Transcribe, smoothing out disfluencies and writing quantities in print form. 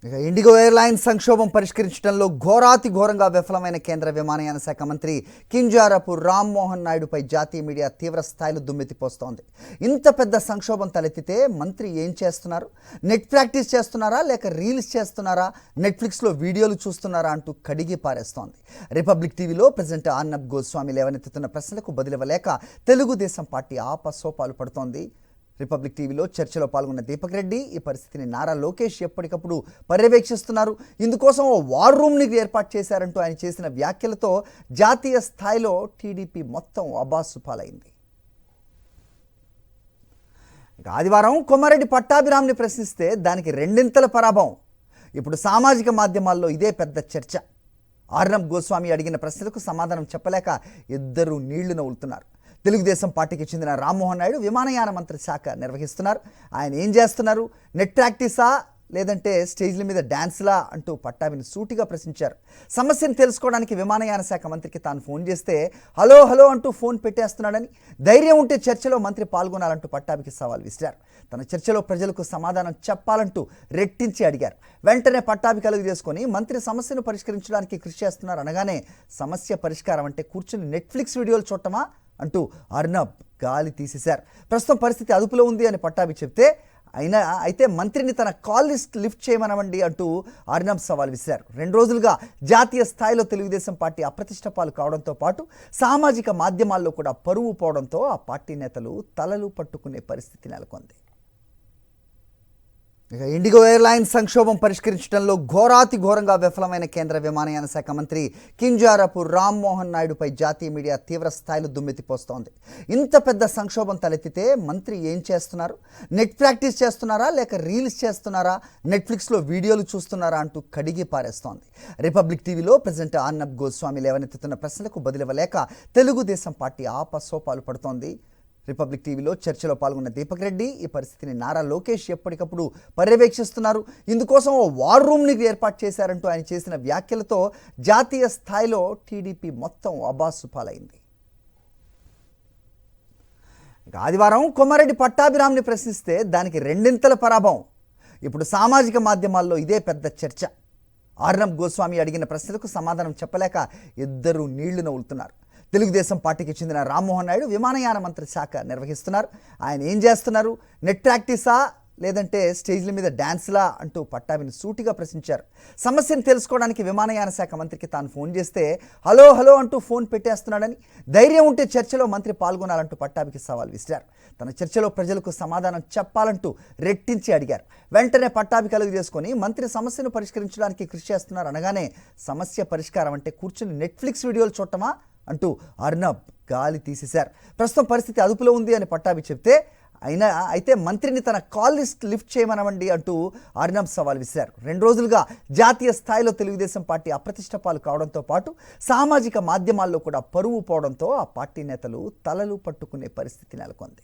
IndiGo airlines సంక్షోభం పరిష్కరించడంలో ఘోరాతి ఘోరంగా విఫలమైన కేంద్ర విమానయాన శాఖ మంత్రి కింజారపు రామ్మోహన్ నాయుడుపై జాతీయ మీడియా తీవ్ర స్థాయిలో దుమ్మెత్తిపోస్తోంది. ఇంత పెద్ద సంక్షోభం తలెత్తితే మంత్రి ఏం చేస్తున్నారు? నెట్ ప్రాక్టీస్ చేస్తున్నారా లేక రీల్స్ చేస్తున్నారా? నెట్ఫ్లిక్స్లో వీడియోలు చూస్తున్నారా అంటూ కడిగి పారేస్తోంది. రిపబ్లిక్ టీవీలో ప్రెసిడెంట్ అర్నబ్ గోస్వామి లేవనెత్తుతున్న ప్రశ్నలకు బదులివ్వలేక తెలుగుదేశం పార్టీ ఆపసోపాలు పడుతోంది. రిపబ్లిక్ టీవీలో చర్చలో పాల్గొన్న దీపక్ రెడ్డి ఈ పరిస్థితిని నారా లోకేష్ ఎప్పటికప్పుడు పర్యవేక్షిస్తున్నారు. ఇందుకోసం ఓ వార్ రూమ్ని ఏర్పాటు చేశారంటూ ఆయన చేసిన వ్యాఖ్యలతో జాతీయ స్థాయిలో టీడీపీ మొత్తం అబాసుపాలైంది. ఆదివారం కొమ్మారెడ్డి పట్టాభిరామ్ని ప్రశ్నిస్తే దానికి రెండింతల పరాభవం. ఇప్పుడు సామాజిక మాధ్యమాల్లో ఇదే పెద్ద చర్చ. అర్నబ్ గోస్వామి అడిగిన ప్రశ్నలకు సమాధానం చెప్పలేక ఇద్దరు నీళ్లు నవ్వులుతున్నారు. తెలుగుదేశం పార్టీకి చెందిన రామ్మోహన్ నాయుడు విమానయాన మంత్రి శాఖ నిర్వహిస్తున్నారు. ఆయన ఏం చేస్తున్నారు? నెట్ ప్రాక్టీసా లేదంటే స్టేజ్ల మీద డ్యాన్స్లా అంటూ పట్టాభిని సూటిగా ప్రశ్నించారు. సమస్యను తెలుసుకోవడానికి విమానయాన శాఖ మంత్రికి తాను ఫోన్ చేస్తే హలో హలో అంటూ ఫోన్ పెట్టేస్తున్నాడని, ధైర్యం ఉంటే చర్చలో మంత్రి పాల్గొనాలంటూ పట్టాభికి సవాల్ విసిరారు. తన చర్చలో ప్రజలకు సమాధానం చెప్పాలంటూ రెట్టించి అడిగారు. వెంటనే పట్టాభి కలుగు చేసుకొని మంత్రి సమస్యను పరిష్కరించడానికి కృషి చేస్తున్నారు అనగానే సమస్య పరిష్కారం అంటే కూర్చుని నెట్ఫ్లిక్స్ వీడియోలు చూడటమా అంటూ అర్నబ్ గాలి తీసేశారు. ప్రస్తుతం పరిస్థితి అదుపులో ఉంది అని పట్టాభి చెప్తే అయితే మంత్రిని తన కాల్ లిస్ట్ లిఫ్ట్ చేయమనవండి అంటూ అర్నబ్ సవాల్ విసిరారు. 2 రోజులుగా జాతీయ స్థాయిలో తెలుగుదేశం పార్టీ అప్రతిష్ట పాలు కావడంతో పాటు సామాజిక మాధ్యమాల్లో కూడా పరువు పోవడంతో ఆ పార్టీ నేతలు తలలు పట్టుకునే పరిస్థితి నెలకొంది. ఇండిగో ఎయిర్లైన్స్ సంక్షోభం పరిష్కరించడంలో ఘోరాతి ఘోరంగా విఫలమైన కేంద్ర విమానయాన శాఖ మంత్రి కింజారపు రామ్మోహన్ నాయుడుపై జాతీయ మీడియా తీవ్ర స్థాయిలో దుమ్మెత్తిపోస్తోంది. ఇంత పెద్ద సంక్షోభం తలెత్తితే మంత్రి ఏం చేస్తున్నారు? నెట్ ప్రాక్టీస్ చేస్తున్నారా లేక రీల్స్ చేస్తున్నారా? నెట్ఫ్లిక్స్లో వీడియోలు చూస్తున్నారా అంటూ కడిగి పారేస్తోంది. రిపబ్లిక్ టీవీలో ప్రెసిడెంట్ అర్నబ్ గోస్వామి లేవనెత్తుతున్న ప్రశ్నలకు బదులివ్వలేక తెలుగుదేశం పార్టీ ఆపసోపాలు పడుతోంది. రిపబ్లిక్ టీవీలో చర్చలో పాల్గొన్న దీపక్ రెడ్డి ఈ పరిస్థితిని నారా లోకేష్ ఎప్పటికప్పుడు పర్యవేక్షిస్తున్నారు. ఇందుకోసం ఓ వార్ రూమ్ని ఏర్పాటు చేశారంటూ ఆయన చేసిన వ్యాఖ్యలతో జాతీయ స్థాయిలో టీడీపీ మొత్తం అబాసుపాలైంది. ఆదివారం కొమ్మారెడ్డి పట్టాభిరామ్ని ప్రశ్నిస్తే దానికి రెండింతల పరాభవం. ఇప్పుడు సామాజిక మాధ్యమాల్లో ఇదే పెద్ద చర్చ. అర్నబ్ గోస్వామి అడిగిన ప్రశ్నలకు సమాధానం చెప్పలేక ఇద్దరు నీళ్లు నవ్వులుతున్నారు. తెలుగుదేశం పార్టీకి చెందిన రామ్మోహన్ నాయుడు విమానయాన మంత్రి శాఖ నిర్వహిస్తున్నారు. ఆయన ఏం చేస్తున్నారు? నెట్ ప్రాక్టీసా లేదంటే స్టేజ్ల మీద డ్యాన్స్లా అంటూ పట్టాభిని సూటిగా ప్రశ్నించారు. సమస్యను తెలుసుకోవడానికి విమానయాన శాఖ మంత్రికి తాను ఫోన్ చేస్తే హలో హలో అంటూ ఫోన్ పెట్టేస్తున్నాడని, ధైర్యం ఉంటే చర్చలో మంత్రి పాల్గొనాలంటూ పట్టాభికి సవాల్ విసిరారు. తన చర్చలో ప్రజలకు సమాధానం చెప్పాలంటూ రెట్టించి అడిగారు. వెంటనే పట్టాభి కలుగు చేసుకొని మంత్రి సమస్యను పరిష్కరించడానికి కృషి చేస్తున్నారు అనగానే సమస్య పరిష్కారం అంటే కూర్చుని నెట్ఫ్లిక్స్ వీడియోలు చూడటమా అంటూ అర్నబ్ గాలి తీసేశారు. ప్రస్తుతం పరిస్థితి అదుపులో ఉంది అని పట్టాభి చెప్తే అయితే మంత్రిని తన కాల్ లిస్ట్ లిఫ్ట్ చేయమనవండి అంటూ అర్నబ్ సవాల్ విసిరారు. 2 రోజులుగా జాతీయ స్థాయిలో తెలుగుదేశం పార్టీ అప్రతిష్ట పాలు కావడంతో పాటు సామాజిక మాధ్యమాల్లో కూడా పరువు పోవడంతో ఆ పార్టీ నేతలు తలలు పట్టుకునే పరిస్థితి నెలకొంది.